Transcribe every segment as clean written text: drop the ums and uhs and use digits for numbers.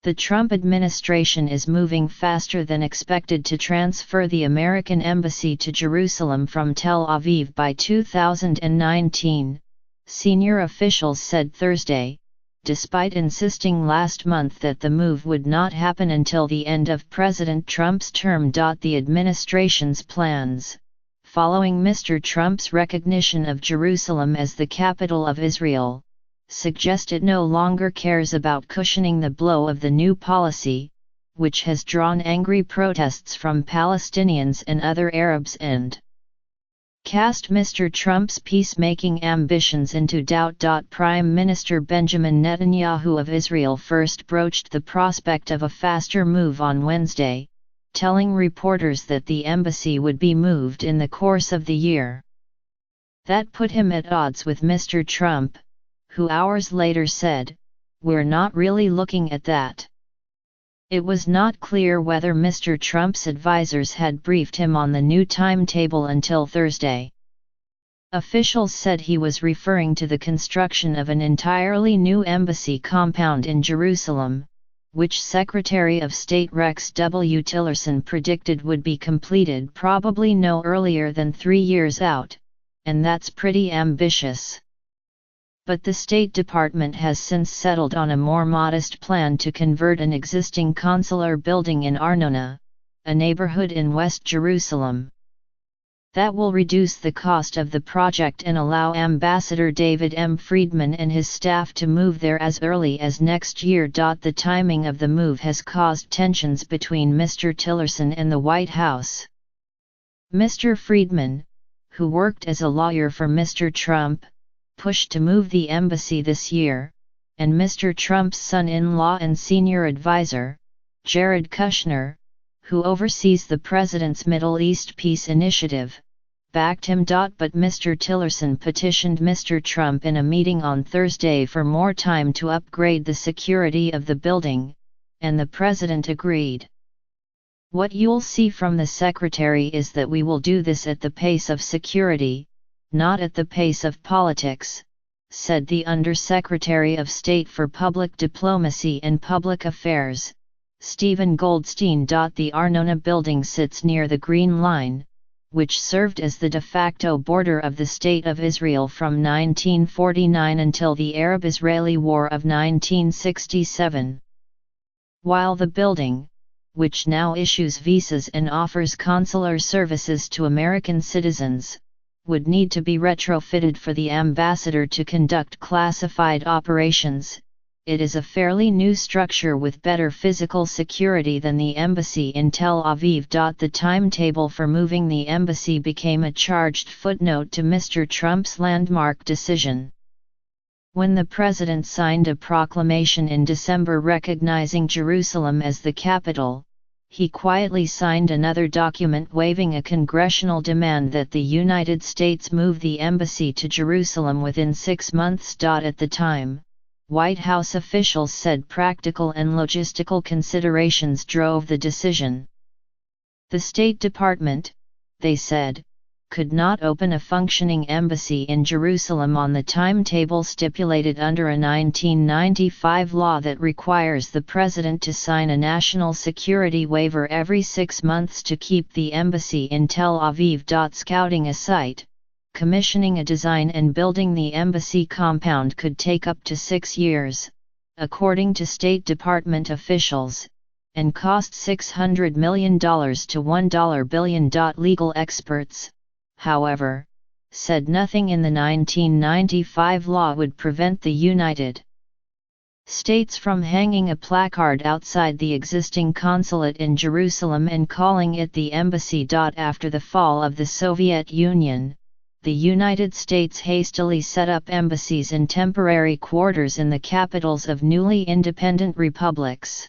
The Trump administration is moving faster than expected to transfer the American embassy to Jerusalem from Tel Aviv by 2019, senior officials said Thursday, despite insisting last month that the move would not happen until the end of President Trump's term. The administration's plans, following Mr. Trump's recognition of Jerusalem as the capital of Israel, suggest it no longer cares about cushioning the blow of the new policy, which has drawn angry protests from Palestinians and other Arabs and cast Mr. Trump's peacemaking ambitions into doubt. Prime Minister Benjamin Netanyahu of Israel first broached the prospect of a faster move on Wednesday, telling reporters that the embassy would be moved in the course of the year. That put him at odds with Mr. Trump, who hours later said, "We're not really looking at that." It was not clear whether Mr. Trump's advisors had briefed him on the new timetable until Thursday. Officials said he was referring to the construction of an entirely new embassy compound in Jerusalem, which Secretary of State Rex W. Tillerson predicted would be completed probably no earlier than 3 years out, and that's pretty ambitious. But the State Department has since settled on a more modest plan to convert an existing consular building in Arnona, a neighborhood in West Jerusalem. That will reduce the cost of the project and allow Ambassador David M. Friedman and his staff to move there as early as next year. The timing of the move has caused tensions between Mr. Tillerson and the White House. Mr. Friedman, who worked as a lawyer for Mr. Trump, pushed to move the embassy this year, and Mr. Trump's son-in-law and senior advisor, Jared Kushner, who oversees the president's Middle East Peace Initiative, backed him. But Mr. Tillerson petitioned Mr. Trump in a meeting on Thursday for more time to upgrade the security of the building, and the president agreed. "What you'll see from the secretary is that we will do this at the pace of security, not at the pace of politics," said the Undersecretary of State for Public Diplomacy and Public Affairs, Stephen Goldstein. The Arnona building sits near the Green Line, which served as the de facto border of the State of Israel from 1949 until the Arab-Israeli War of 1967. While the building, which now issues visas and offers consular services to American citizens, would need to be retrofitted for the ambassador to conduct classified operations, it is a fairly new structure with better physical security than the embassy in Tel Aviv. The timetable for moving the embassy became a charged footnote to Mr. Trump's landmark decision. When the president signed a proclamation in December recognizing Jerusalem as the capital, he quietly signed another document waiving a congressional demand that the United States move the embassy to Jerusalem within 6 months. At the time, White House officials said practical and logistical considerations drove the decision. The State Department, they said, could not open a functioning embassy in Jerusalem on the timetable stipulated under a 1995 law that requires the president to sign a national security waiver every 6 months to keep the embassy in Tel Aviv. Scouting a site, commissioning a design and building the embassy compound could take up to 6 years, according to State Department officials, and cost $600 million to $1 billion. Legal experts, however, said nothing in the 1995 law would prevent the United States from hanging a placard outside the existing consulate in Jerusalem and calling it the embassy. After the fall of the Soviet Union, the United States hastily set up embassies in temporary quarters in the capitals of newly independent republics.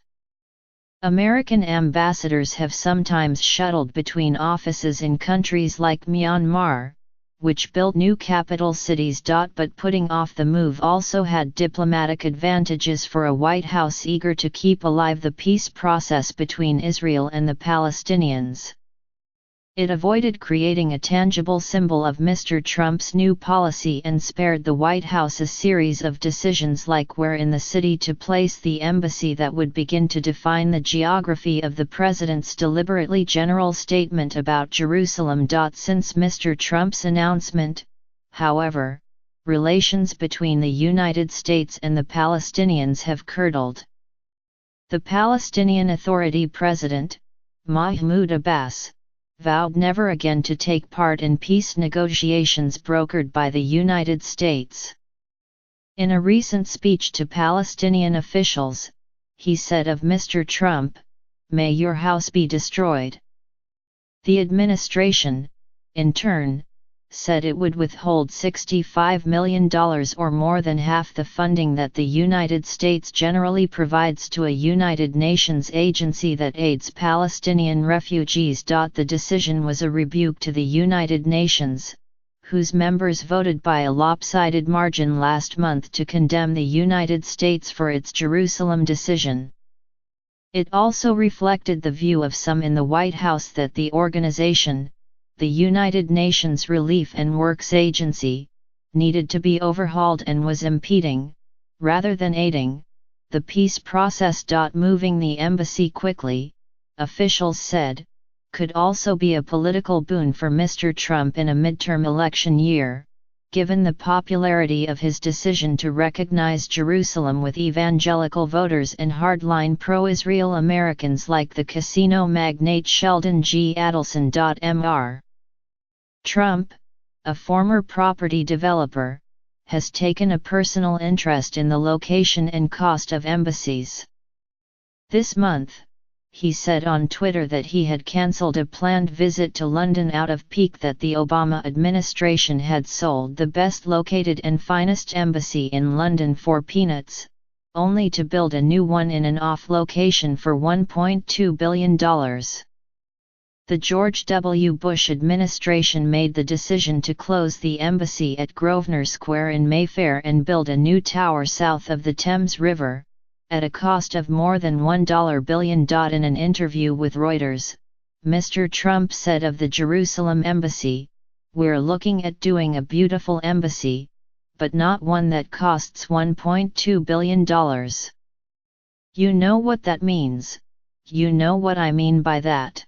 American ambassadors have sometimes shuttled between offices in countries like Myanmar, which built new capital cities. But putting off the move also had diplomatic advantages for a White House eager to keep alive the peace process between Israel and the Palestinians. It avoided creating a tangible symbol of Mr. Trump's new policy and spared the White House a series of decisions like where in the city to place the embassy that would begin to define the geography of the president's deliberately general statement about Jerusalem. Since Mr. Trump's announcement, however, relations between the United States and the Palestinians have curdled. The Palestinian Authority President, Mahmoud Abbas, vowed never again to take part in peace negotiations brokered by the United States. In a recent speech to Palestinian officials, he said of Mr. Trump, "May your house be destroyed." The administration, in turn, said it would withhold $65 million or more than half the funding that the United States generally provides to a United Nations agency that aids Palestinian refugees. The decision was a rebuke to the United Nations, whose members voted by a lopsided margin last month to condemn the United States for its Jerusalem decision. It also reflected the view of some in the White House that the organization, the United Nations Relief and Works Agency, needed to be overhauled and was impeding, rather than aiding, the peace process. Moving the embassy quickly, officials said, could also be a political boon for Mr. Trump in a midterm election year, given the popularity of his decision to recognize Jerusalem with evangelical voters and hardline pro-Israel Americans like the casino magnate Sheldon G. Adelson. Mr. Trump, a former property developer, has taken a personal interest in the location and cost of embassies. This month, he said on Twitter that he had cancelled a planned visit to London out of pique that the Obama administration had sold the best located and finest embassy in London for peanuts, only to build a new one in an off location for $1.2 billion. The George W. Bush administration made the decision to close the embassy at Grosvenor Square in Mayfair and build a new tower south of the Thames River, at a cost of more than $1 billion. In an interview with Reuters, Mr. Trump said of the Jerusalem embassy, "We're looking at doing a beautiful embassy, but not one that costs $1.2 billion. You know what that means, you know what I mean by that."